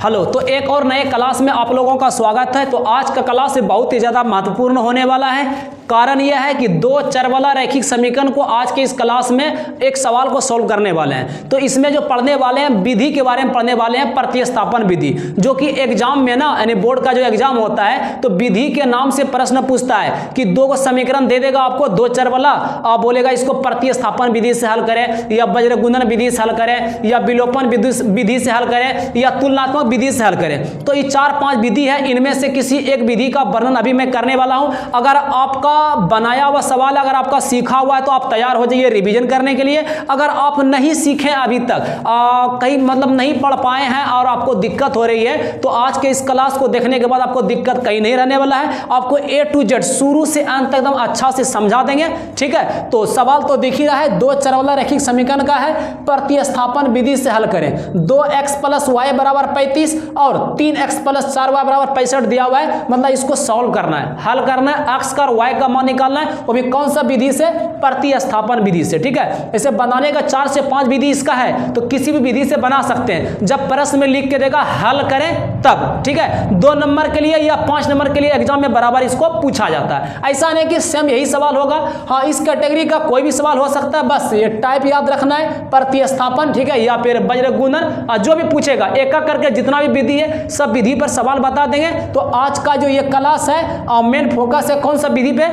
Hello, तो एक और नए क्लास में आप लोगों का स्वागत है। तो आज का क्लास बहुत ही ज़्यादा महत्वपूर्ण होने वाला है। कारण यह है कि दो चर वाला रैखिक समीकरण को आज के इस क्लास में एक सवाल को सॉल्व करने वाले हैं। तो इसमें जो पढ़ने वाले हैं विधि के बारे में पढ़ने वाले हैं, प्रतिस्थापन विधि, जो कि एग्जाम में ना यानी बोर्ड का जो एग्जाम होता है तो विधि के नाम से प्रश्न पूछता है कि दो को समीकरण दे देगा आपको, दो चर वाला, आप बोलेगा इसको प्रतिस्थापन विधि से हल करें या वज्रगुणन विधि से हल करें या विलोपन विधि से हल करें या तुलनात्मक विधि से हल करें। तो ये 4-5 विधि है, इनमें से किसी एक विधि का वर्णन अभी मैं करने वाला हूं। अगर आपका बनाया हुआ सवाल, अगर आपका सीखा हुआ है तो आप तैयार हो जाइए रिवीजन करने के लिए। अगर आप नहीं सीखे अभी तक, कहीं मतलब नहीं पढ़ पाए हैं और आपको दिक्कत हो रही है, तो आज के इस क्लास को देखने के बाद आपको दिक्कत कहीं नहीं रहने वाला है। आपको A to Z शुरू से अंत तक एकदम अच्छा से समझा देंगे, ठीक है। तो सवाल तो दिख ही रहा है, दो चर वाला रैखिक समीकरण का है, प्रतिस्थापन विधि से हल करें। 2x + y = 35 और 3x + 4y = 65 दिया हुआ है। मतलब इसको सॉल्व करना है, हल करना है, x का और y का मान निकालना है, वो भी कौन सा विधि से? प्रतिस्थापन विधि से, ठीक है। इसे बनाने का 4 से 5 विधि इसका है, तो किसी भी विधि से बना सकते हैं। जब प्रश्न में लिख के देगा हल करें तब, ठीक है। 2 नंबर के लिए या 5 नंबर के लिए एग्जाम में बराबर इसको पूछा जाता है। ऐसा नहीं कि सेम यही सवाल होगा, हाँ इस कैटेगरी का कोई भी सवाल हो सकता है, बस ये टाइप याद रखना है, प्रतिस्थापन, ठीक है, या फिर वज्रगुणन, जो भी पूछेगा एक एक करके जितना भी विधि है सब विधि पर सवाल बता देंगे। तो आज का जो ये क्लास है मेन फोकस है कौन सा विधि पे?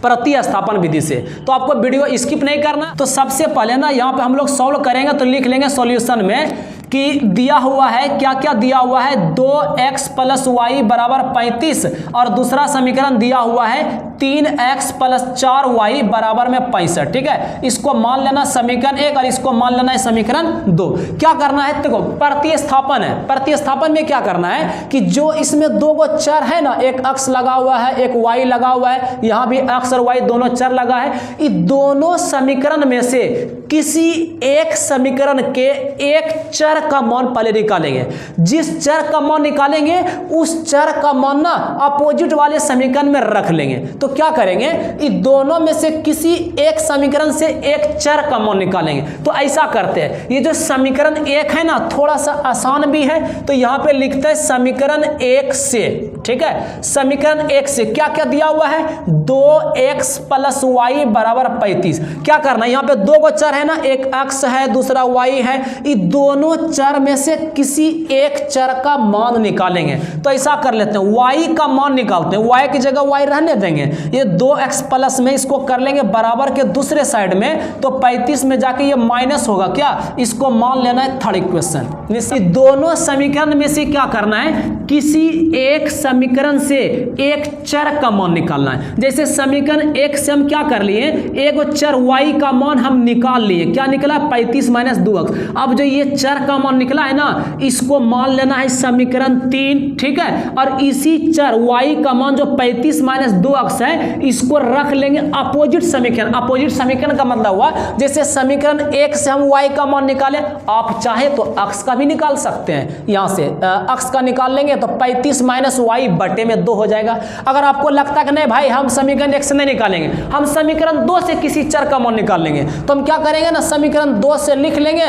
प्रतिस्थापन विधि से। तो आपको वीडियो स्किप नहीं करना। तो सबसे पहले ना यहाँ पे हम लोग सॉल्व करेंगे, तो लिख लेंगे सॉल्यूशन में कि दिया हुआ है, क्या क्या दिया हुआ है, 2x + y = 35 और दूसरा समीकरण दिया हुआ है 3x + 4y = 65, ठीक है। इसको मान लेना समीकरण 1 और इसको मान लेना है समीकरण 2। क्या करना है? देखो प्रतिस्थापन है, प्रतिस्थापन में क्या करना है कि जो इसमें दो गो चर है ना, एक x लगा हुआ है, एक y लगा हुआ है, यहाँ भी x और y दोनों चर लगा है, ये दोनों समीकरण में से किसी एक समीकरण के एक चर का मान पहले निकालेंगे। जिस चर का मान निकालेंगे उस चर का मान ना अपोजिट वाले समीकरण में रख लेंगे। तो क्या करेंगे, इन दोनों में से किसी एक समीकरण से एक चर का मान निकालेंगे। तो ऐसा करते हैं, ये जो समीकरण 1 है ना थोड़ा सा आसान भी है, तो यहां पे लिखते हैं समीकरण 1 से, ठीक है। समीकरण 1 से क्या क्या दिया हुआ है? 2x + y = 35। क्या करना है, यहां पे दो गो चर है ना, एक x है दूसरा y है, ये दोनों चर में से किसी एक चर का मान निकालेंगे। तो ऐसा कर लेते हैं, y का मान निकालते हैं, y की जगह y रहने देंगे, ये 2x प्लस में इसको कर लेंगे बराबर के दूसरे साइड में, तो 35 में जाके ये माइनस होगा, क्या इसको मान लेना है थर्ड इक्वेशन। दोनों समीकरण में से क्या करना है, किसी एक समीकरण से एक चर का मान निकालना है। जैसे समीकरण 1 से हम क्या कर लिए, एक चर y का मान हम निकाल लिए, क्या निकला 35 - 2x। अब जो ये चर का मान निकला है ना, इसको मान लेना है समीकरण 3, ठीक है। और इसी चर y का मान जो 35 - 2x है, इसको रख लेंगे अपोजिट समीकरण। अपोजिट समीकरण का मतलब हुआ जैसे समीकरण 1 से हम y का मान निकाले, आप चाहे तो x का भी निकाल सकते हैं। यहां से x का निकाल लेंगे तो 35 - y बटे में 2 हो जाएगा। अगर आपको लगता है कि नहीं भाई हम समीकरण 1 से नहीं निकालेंगे, हम समीकरण 2 से किसी चर का मान निकाल लेंगे, तो हम क्या करेंगे ना, समीकरण 2 से लिख लेंगे,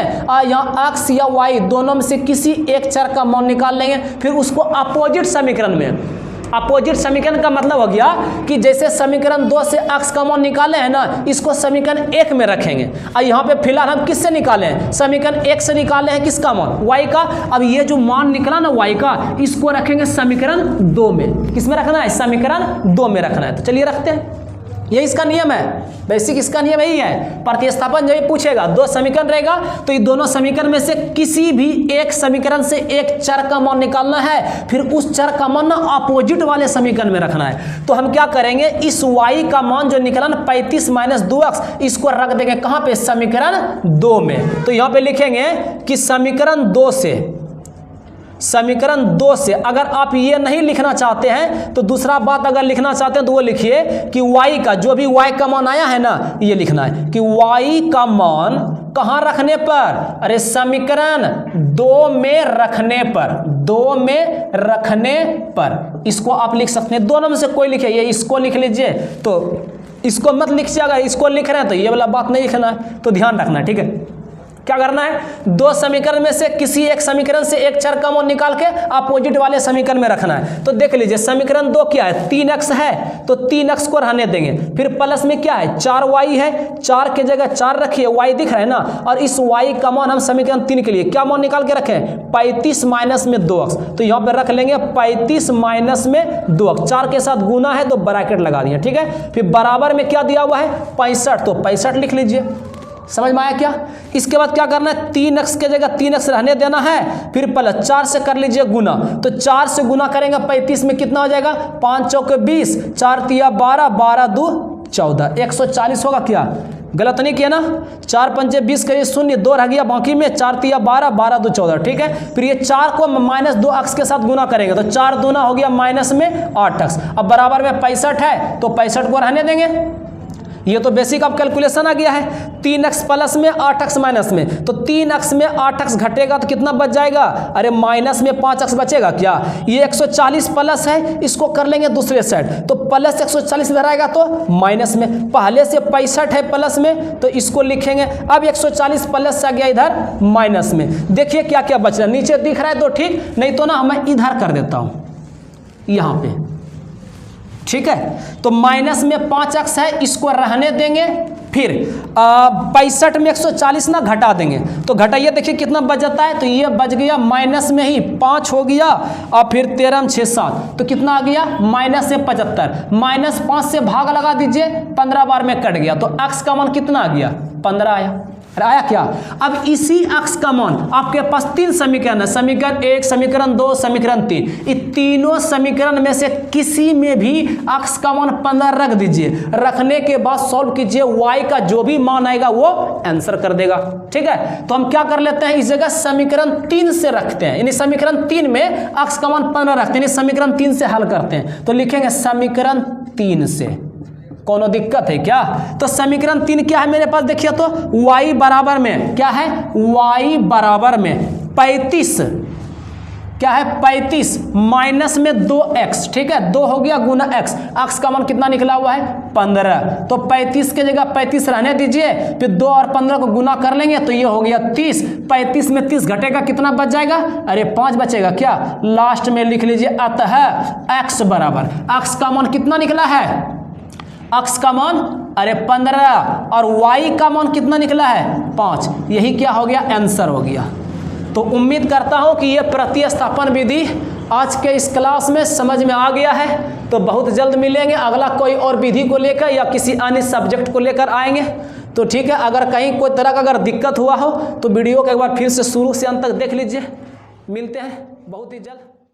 यहाँ x या y दोनों में से किसी एक चर का मान निकाल लेंगे, फिर उसको अपोजिट समीकरण में। अपोजिट समीकरण का मतलब हो गया कि जैसे समीकरण 2 से x का मान निकाले हैं ना, इसको समीकरण 1 में रखेंगे। और यहाँ पे फिलहाल हम किससे निकाले हैं, समीकरण 1 से निकाले हैं किसका मान, y का। अब ये जो मान निकला ना y का, इसको रखेंगे समीकरण 2 में। किस में रखना है, समीकरण 2 में रखना है। तो चलिए रखते हैं, ये इसका नियम है, बेसिक इसका नियम यही है। प्रतिस्थापन जब पूछेगा, दो समीकरण रहेगा, तो ये दोनों समीकरण में से किसी भी एक समीकरण से एक चर का मान निकालना है, फिर उस चर का मान ना अपोजिट वाले समीकरण में रखना है। तो हम क्या करेंगे, इस y का मान जो निकला ना 35 - 2x, इसको रख देंगे कहां पे, समीकरण 2 में। तो यहां पे लिखेंगे कि समीकरण 2 से, समीकरण 2 से अगर आप ये नहीं लिखना चाहते हैं तो दूसरा बात अगर लिखना चाहते हैं तो वो लिखिए कि y का जो भी y का मान आया है ना, ये लिखना है कि y का मान कहां रखने पर, अरे समीकरण 2 में रखने पर, 2 में रखने पर। इसको आप लिख सकते हैं, दोनों में से कोई लिखे, ये इसको लिख लीजिए, तो इसको मत लिखिए। अगर इसको लिख रहे हैं तो ये वाला बात नहीं लिखना है, तो ध्यान रखना, ठीक है। क्या करना है, दो समीकरण में से किसी एक समीकरण से एक चर कॉमन निकाल के अपोजिट वाले समीकरण में रखना है। तो देख लीजिए समीकरण 2 क्या है, 3x है तो 3x को रहने देंगे, फिर प्लस में क्या है 4y है, 4 के जगह 4 रखिए, y दिख रहा है ना, और इस y का मान हम समीकरण 3 के लिए क्या मान निकाल के रखें 35 माइनस में 2x, तो यहाँ पे रख लेंगे 35 माइनस में 2x, 4 के साथ गुना है तो ब्रैकेट लगा दिए, ठीक है। फिर बराबर में क्या दिया हुआ है 65, तो 65 लिख लीजिए, समझ में आया क्या। इसके बाद क्या करना है 3x के जगह 3x रहने देना है, फिर प्लस 4 से कर लीजिए गुना, तो 4 से गुना करेंगे 35 में कितना हो जाएगा 5 चौके 20, 4 तिया 12, 12 दू 14, 140 होगा क्या, गलत नहीं किया ना, 4 पंचे 20 करिए शून्य, 2 रह गया बाकी में, 4 तिया 12, 12 दू 14, ठीक है। फिर ये 4 को माइनस 2x के साथ गुना करेंगे तो 4 दूना हो गया माइनस में 8x, अब बराबर में 65 है तो 65 को रहने देंगे, ये तो बेसिक अब कैलकुलेशन आ गया है। 3x प्लस में 8x माइनस में, तो 3x में 8x घटेगा तो कितना बच जाएगा, अरे माइनस में 5x बचेगा क्या, ये 140 प्लस है, इसको कर लेंगे दूसरे साइड, तो प्लस 140 इधर आएगा तो माइनस में, पहले से 65 है प्लस में तो इसको लिखेंगे, अब 140 प्लस आ गया इधर माइनस में, देखिए क्या क्या बच रहा है, नीचे दिख रहा है तो ठीक, नहीं तो ना मैं इधर कर देता हूँ यहाँ पे, ठीक है। तो माइनस में 5x है, इसको रहने देंगे, फिर 65 में 140 ना घटा देंगे, तो घटाइए देखिए कितना बच जाता है, तो ये बच गया माइनस में ही 5 हो गया, और फिर 13 6 7 तो कितना आ गया माइनस से 75, माइनस 5 से भाग लगा दीजिए, 15 बार में कट गया, तो x का मान कितना आ गया 15 आया, आया क्या। अब इसी x का मान आपके पास 3 समीकरण है, समीकरण 1, समीकरण 2, समीकरण 3, इस तीनों समीकरण में से किसी में भी x का मान 15 रख दीजिए, रखने के बाद सॉल्व कीजिए, y का जो भी मान आएगा वो आंसर कर देगा, ठीक है। तो हम क्या कर लेते हैं, इस जगह समीकरण 3 से रखते हैं, यानी समीकरण 3 में x का मान 15 रखते हैं, समीकरण 3 से हल करते हैं, तो लिखेंगे समीकरण 3 से, कोनो दिक्कत है क्या। तो समीकरण 3 क्या है मेरे पास, देखिए तो y बराबर में क्या है, y बराबर में 35, क्या है 35 माइनस में 2x, ठीक है, 2 हो गया गुना x का मान कितना निकला हुआ है 15, तो 35 के जगह 35 रहने दीजिए, फिर 2 और 15 को गुना कर लेंगे तो ये हो गया 30, 35 में 30 घटेगा कितना बच जाएगा, अरे 5 बचेगा क्या, लास्ट में लिख लीजिए अतः x बराबर, x का मान कितना निकला है, x का मान अरे 15 और y का मान कितना निकला है 5, यही क्या हो गया आंसर हो गया। तो उम्मीद करता हूं कि यह प्रतिस्थापन विधि आज के इस क्लास में समझ में आ गया है। तो बहुत जल्द मिलेंगे, अगला कोई और विधि को लेकर या किसी अन्य सब्जेक्ट को लेकर आएंगे, तो ठीक है। अगर कहीं कोई तरह का अगर दिक्कत हुआ हो तो वीडियो को एक बार फिर से शुरू से अंत तक देख लीजिए। मिलते हैं बहुत ही जल्द।